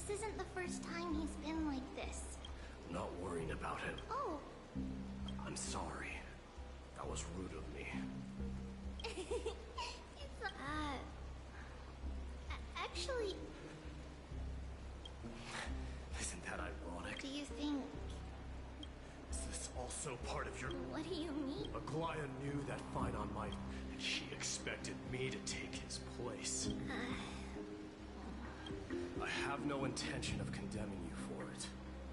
This isn't the first time he's been like this. I'm not worrying about him. Oh. I'm sorry. That was rude of me. Actually... Isn't that ironic? Do you think... Is this also part of your... What do you mean? Aglaya knew that Phynon might, and she expected me to take his place. I have no intention of condemning you for it.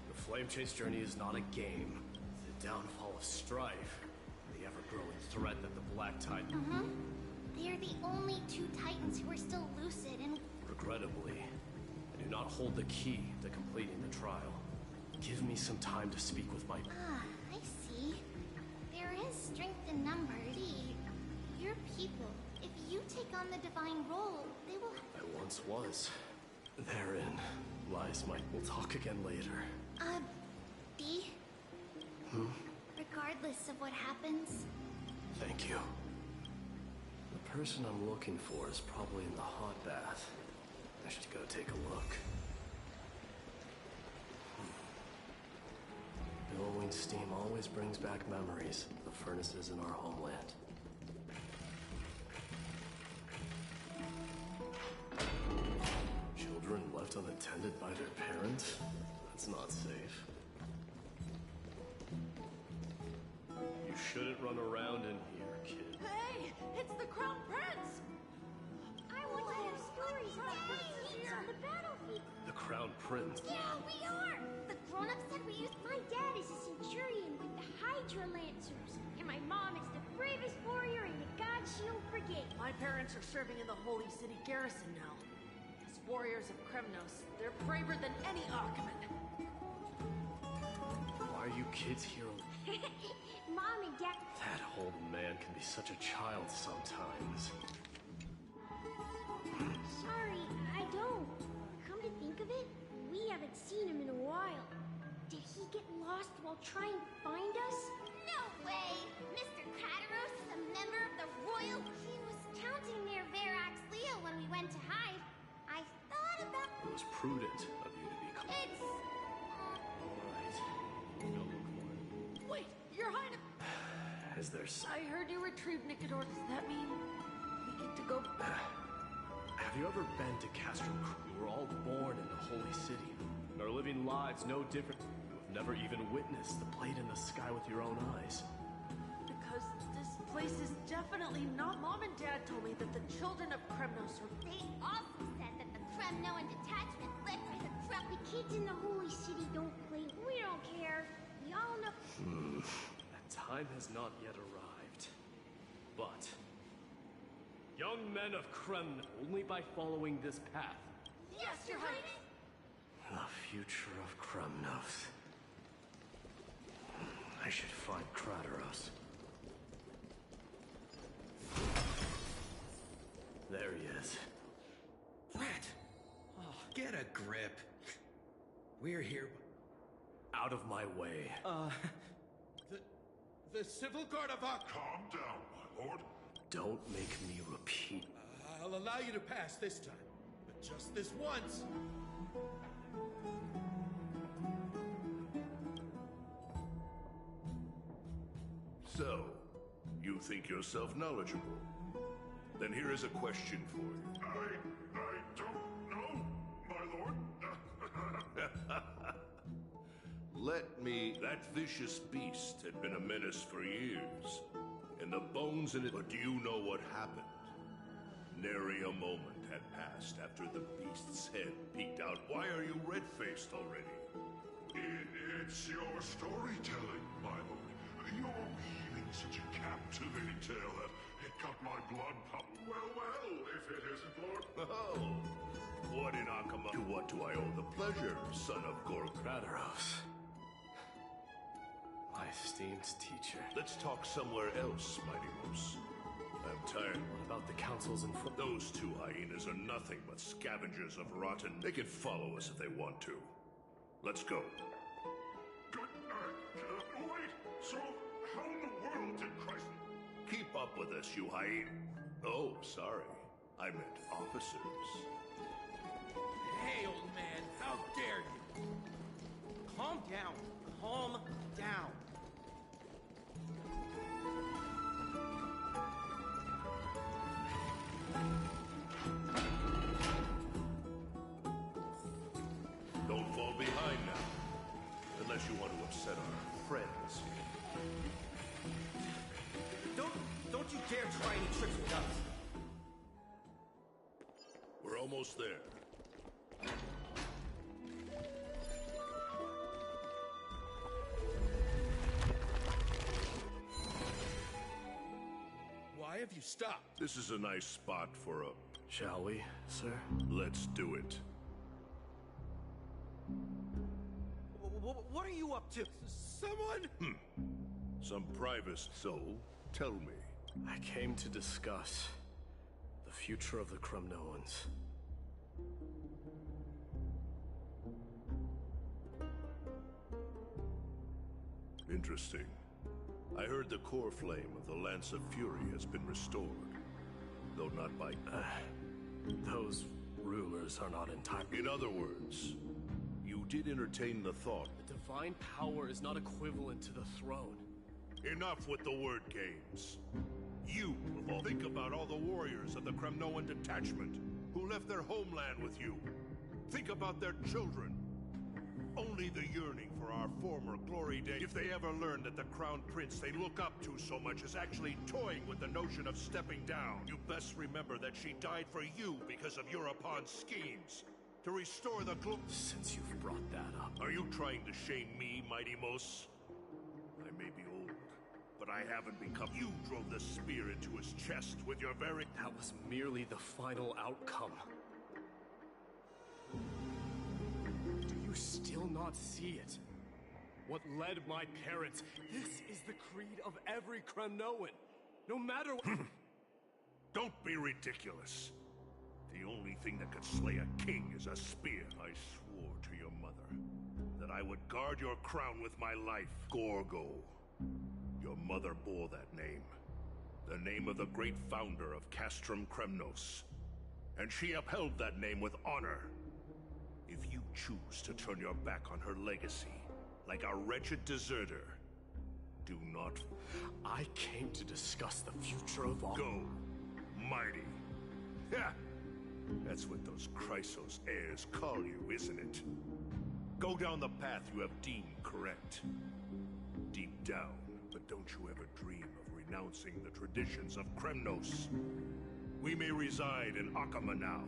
The Flame Chase journey is not a game. The downfall of Strife, the ever-growing threat that the Black Titan... They are the only two Titans who are still lucid and... Regrettably, I do not hold the key to completing the trial. Give me some time to speak with my... I see. There is strength in numbers. Your people, if you take on the divine role, they will... I once was. Therein lies my... We'll talk again later. D? Regardless of what happens... Thank you. The person I'm looking for is probably in the hot bath. I should go take a look. Billowing steam always brings back memories of the furnaces in our homeland. Children left unattended by their parents? That's not safe. You shouldn't run around in here, kid. Hey! It's the Crown Prince! I want to hear stories about Prince on the battlefield. The Crown Prince? Yeah, we are! The grown-ups said we used... My dad is a centurion with the Hydra Lancers, and my mom is the bravest warrior in the God Shield Brigade. My parents are serving in the Holy City Garrison now. As warriors of Kremnos, they're braver than any Archman. Why are you kids here? Mom and Dad... That old man can be such a child sometimes. Sorry, I don't. Come to think of it, we haven't seen him in a while. Did he get lost while trying to find us? No way! Mr. Cataros is a member of the Royal... He was counting near Verax Leo when we went to hide. I thought about... It was prudent of you to be calm. It's... Alright. Don't look Wait, Your Highness! Is there I heard you retrieved Nicanor. Does that mean we get to go... Have you ever been to Castrum? We were all born in the Holy City, and are living lives no different. You have never even witnessed the blade in the sky with your own eyes. Because this place is definitely not... Mom and Dad told me that the children of Kremnos are... They also said that the Kremnoan detachment led by the truck. The kids in the Holy City don't play. We don't care. We all know... That time has not yet arrived. But... young men of Kremnos, only by following this path. Yes, Your Highness! The future of Kremnos. I should find Crateros. There he is. Rat! Oh, get a grip. We're here... Out of my way. The Civil Guard of our... Calm down, my lord. Don't make me repeat. I'll allow you to pass this time, but just this once. So, you think yourself knowledgeable? Then here is a question for you. I don't know, my lord. Let me... That vicious beast had been a menace for years. And the bones in it... But do you know what happened? Nary a moment had passed after the beast's head peeked out. Why are you red-faced already? It's your storytelling, my lord. You're weaving such a captivating tale that it got my blood pumping. Well, if it isn't, lord. Oh, what in Akama? To what do I owe the pleasure, son of Crateros. My esteemed teacher. Let's talk somewhere else, Mighty Moose. I'm tired. What about the councils in front? Those two hyenas are nothing but scavengers of rotten. They can follow us if they want to. Let's go. Good night. Wait, so how in the world did Christ... Keep up with us, you hyena. Oh, sorry. I meant officers. Hey, old man. How dare you? Calm down. Calm down. Don't fall behind now. Unless you want to upset our friends. Don't you dare try any tricks with us. We're almost there. Why have you stopped? This is a nice spot for a... Shall we, sir? Let's do it. What are you up to? Someone? Some privacy. So, tell me. I came to discuss the future of the Kremnoans. Interesting. I heard the core flame of the Lance of Fury has been restored. Though not by... Those rumors are not entirely... In other words, you did entertain the thought. The divine power is not equivalent to the throne. Enough with the word games. You, of all, think about all the warriors of the Kremnoan detachment who left their homeland with you. Think about their children. Only the yearning for our former glory days. If they ever learn that the Crown Prince they look up to so much is actually toying with the notion of stepping down, you best remember that she died for you because of Europon's schemes. To restore the Since you've brought that up... Are you trying to shame me, Mighty Mos? I may be old, but I haven't become... You drove the spear into his chest with your very... That was merely the final outcome. Do you still not see it? What led my parents? This is the creed of every Kremnoan. No matter what... Don't be ridiculous. The only thing that could slay a king is a spear. I swore to your mother that I would guard your crown with my life. Gorgo. Your mother bore that name. The name of the great founder of Castrum Kremnos. And she upheld that name with honor. If you choose to turn your back on her legacy, like a wretched deserter, do not... I came to discuss the future of all... Go, mighty. Ha! That's what those Chrysos heirs call you, isn't it? Go down the path you have deemed correct. Deep down, but don't you ever dream of renouncing the traditions of Kremnos. We may reside in Akama now,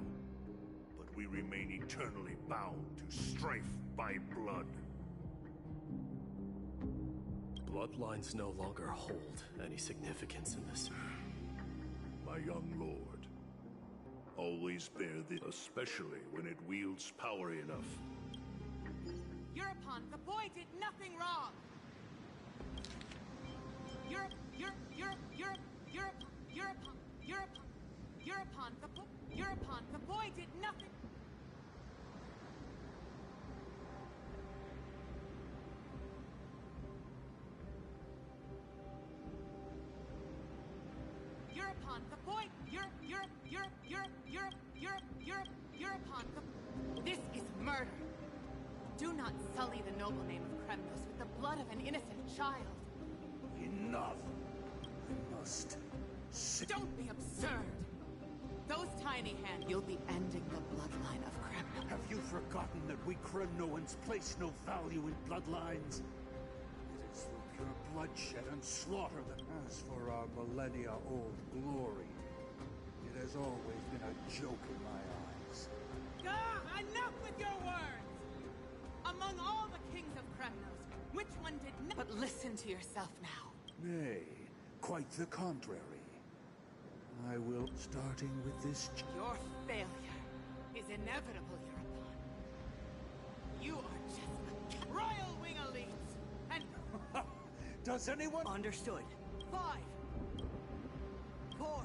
but we remain eternally bound to strife by blood. Bloodlines no longer hold any significance in this. My young lord. Always bear this, especially when it wields power enough. Europon, the boy did nothing wrong! Europon, the boy did nothing... Europon, the boy... Europon, This is murder. Do not sully the noble name of Kremnos with the blood of an innocent child. Enough. I must... Don't be absurd. Those tiny hands... You'll be ending the bloodline of Kremnos. Have you forgotten that we Kremnoans place no value in bloodlines? It is through pure bloodshed and slaughter that... As for our millennia-old glory, it has always been a joke in my eyes. Ah, enough with your words! Among all the kings of Kremnos, which one did not... But listen to yourself now. Nay, quite the contrary. I will, starting with this... Your failure is inevitable, Europon. You are just a royal wing elites, and... Does anyone... Understood. 5, 4,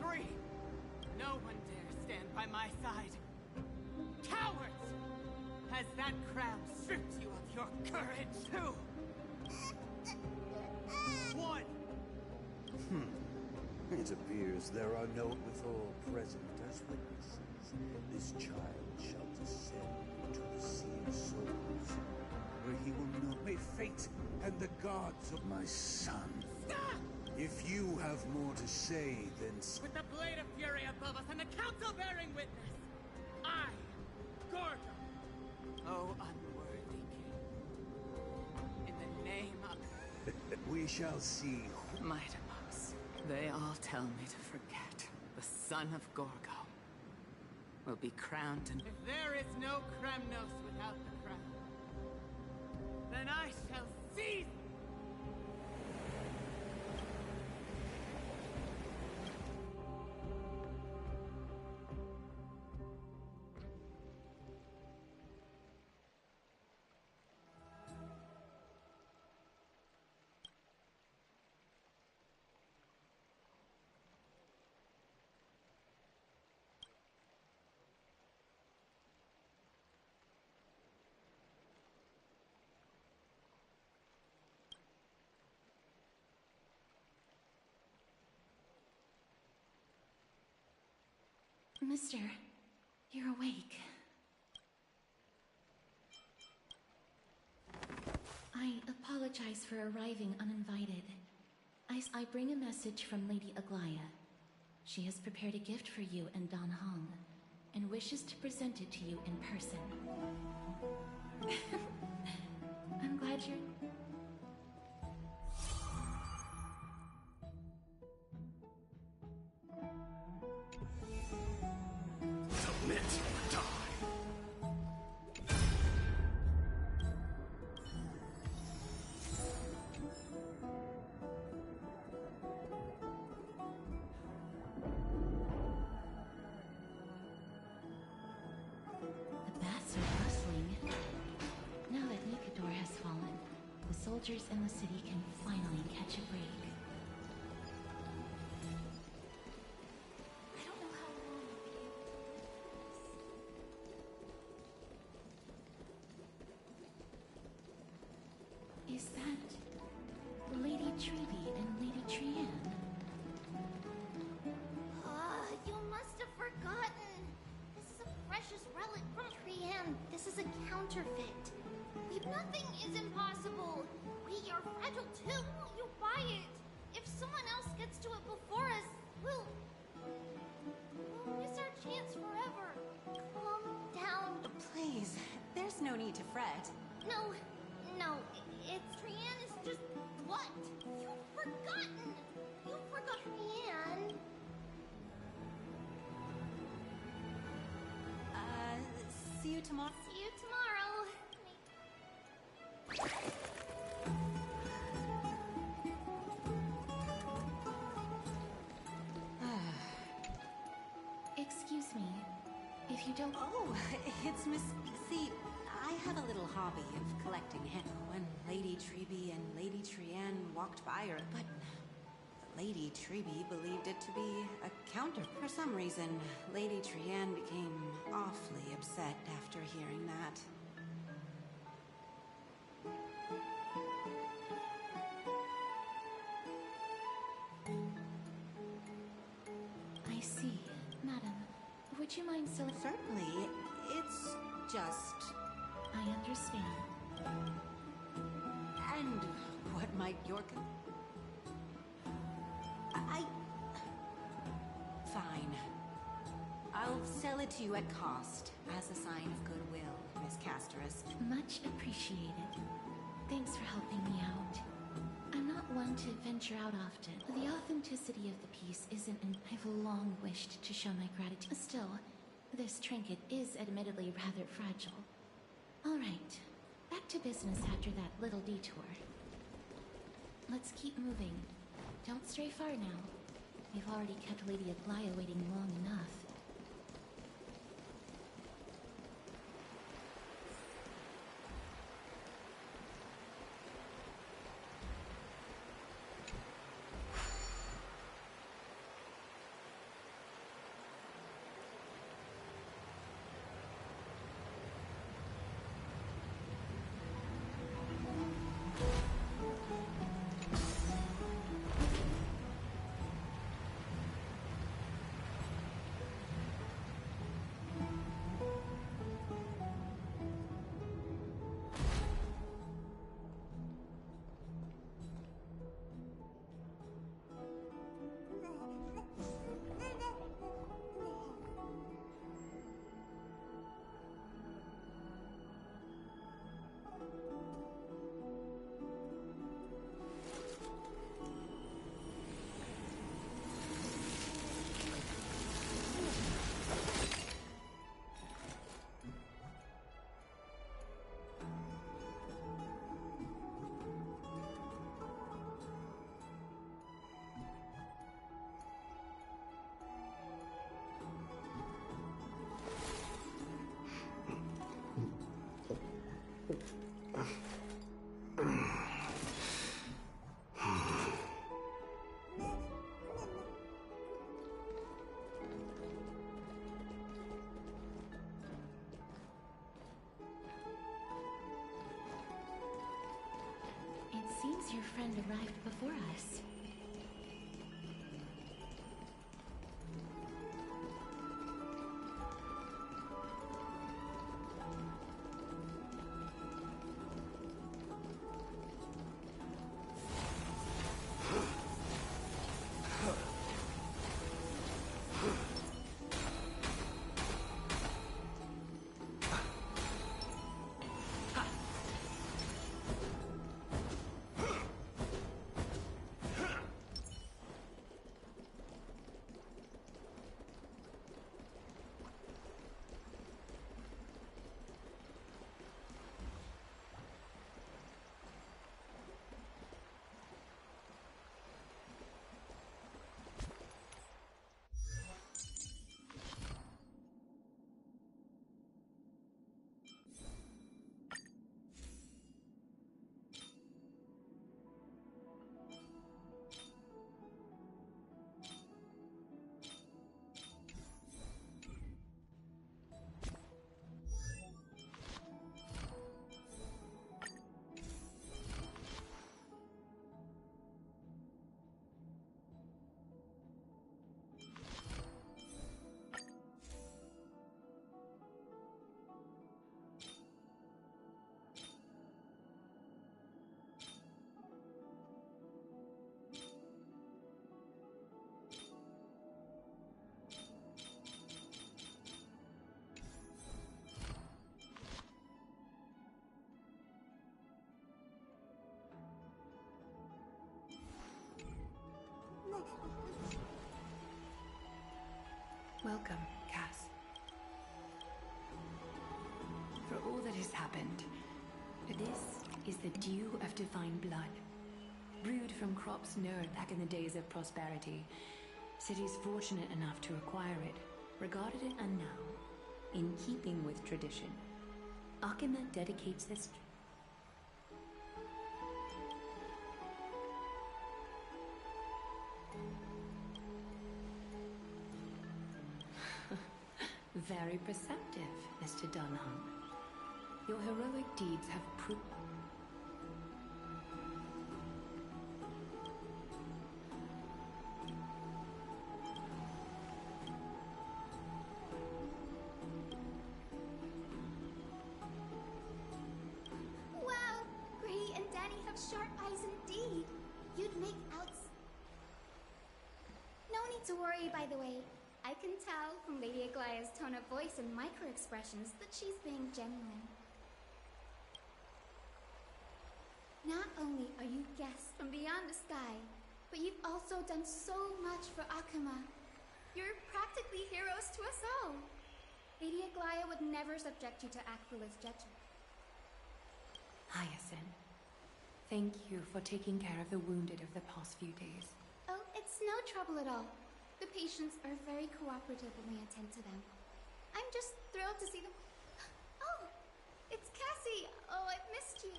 3. No one dare stand by my side. Cowards! Has that crown stripped you of your courage? 2, 1. It appears there are no with all present as witnesses. this child shall descend into the Sea of Souls, where he will know may fate and the gods of my son. Stop! If you have more to say, then With the blade of fury above us and the council bearing witness, I, Gorgo, oh unworthy king, in the name of we shall see. Mightymouse, they all tell me to forget. The son of Gorgo will be crowned, and if there is no Kremnos without the crown, then I shall seize. Mister, you're awake. I apologize for arriving uninvited. I bring a message from Lady Aglaya. She has prepared a gift for you and Dan Heng, and wishes to present it to you in person. I'm glad you're... Submit or die. The baths are bustling. Now that Nikador has fallen, the soldiers in the city can finally catch a break. I don't know how long I'll be able to do this. Is that Lady Treeby and Lady Trianne? You must have forgotten. This is a precious relic from Trianne. This is a counterfeit. Nothing is impossible. We are fragile too. You buy it. If someone else gets to it before us, we'll miss our chance forever. Calm down. Please, there's no need to fret. No, it's Trianne is just what? You've forgotten. You forgot Trianne. See you tomorrow. See you tomorrow. Excuse me, if you don't... Oh, it's Miss... See, I have a little hobby of collecting hens. When Lady Treeby and Lady Trianne walked by her, but Lady Treeby believed it to be a counter. For some reason, Lady Trianne became awfully upset after hearing that. I see. Madam, would you mind so... Certainly, it's just... I understand. And what might your... Fine. I'll sell it to you at cost, as a sign of goodwill, Miss Casterus. Much appreciated. Thanks for helping me out. I'm not one to venture out often. The authenticity of the piece isn't I've long wished to show my gratitude. Still, this trinket is admittedly rather fragile. Alright, back to business after that little detour. Let's keep moving. Don't stray far now. We've already kept Lady Aglaya waiting long enough. seems your friend arrived before us. Welcome, Cass. For all that has happened, this is the dew of divine blood. Brewed from crops nurtured back in the days of prosperity. Cities fortunate enough to acquire it, regarded it and now, in keeping with tradition, Akima dedicates this Very perceptive, Mr. Dunham. Your heroic deeds have proved... Wow! Gray and Danny have sharp eyes indeed. You'd make outs... No need to worry, by the way. I can tell from Lady Aglaya's tone of voice and micro-expressions that she's being genuine. Not only are you guests from beyond the sky, but you've also done so much for Akima. You're practically heroes to us all. Lady Aglaya would never subject you to Aquila's judgment. Hyacinth, thank you for taking care of the wounded of the past few days. Oh, it's no trouble at all. The patients are very cooperative when we attend to them. I'm just thrilled to see them. Oh, it's Cassie. Oh, I've missed you.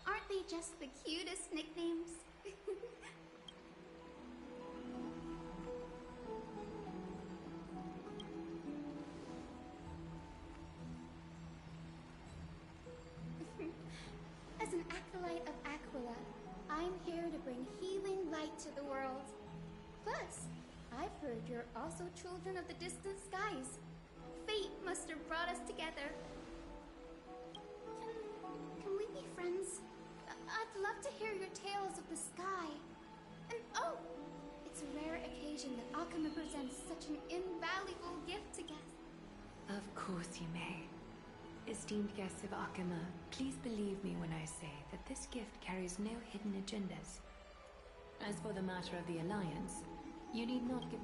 Aren't they just the cutest nicknames? As an acolyte of Aquila, I'm here to bring healing light to the world. Plus, I've heard you're also children of the distant skies. Fate must have brought us together. Can we be friends? I'd love to hear your tales of the sky. And oh, it's a rare occasion that Akima presents such an invaluable gift to guests. Of course you may. Esteemed guests of Akima, please believe me when I say that this gift carries no hidden agendas. As for the matter of the Alliance, you need not give...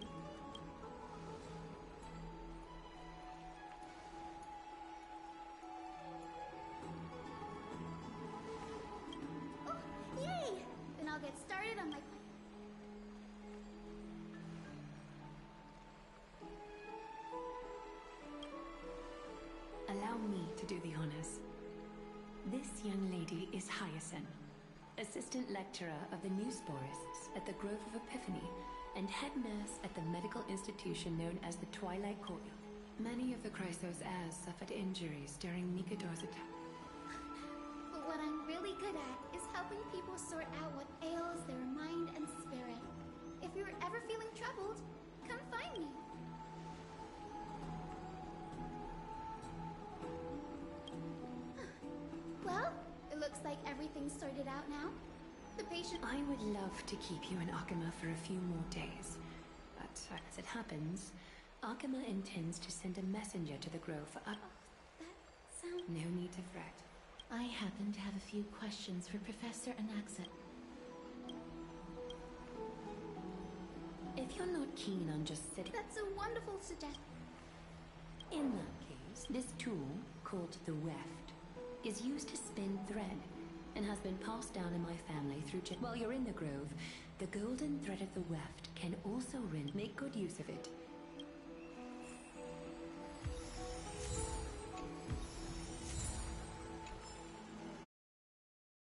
Oh, yay! Then I'll get started on my... Allow me to do the honors. This young lady is Hyacinth, assistant lecturer of the new sporists at the Grove of Epiphany and head nurse at the medical institution known as the Twilight Courtyard. Many of the Chrysos heirs suffered injuries during Mikado's attack. But what I'm really good at is helping people sort out what ails their mind and spirit. If you're ever feeling troubled, come find me. Well, it looks like everything's sorted out now. The patient... I would love to keep you in Akama for a few more days. But as it happens, Akama intends to send a messenger to the Grove for that sounds... No need to fret. I happen to have a few questions for Professor Anaxet. If you're not keen on just sitting... That's a wonderful suggestion. In that case, this tool, called the Weft, is used to spin thread, and has been passed down in my family through... While you're in the Grove, the golden thread of the Weft can also make good use of it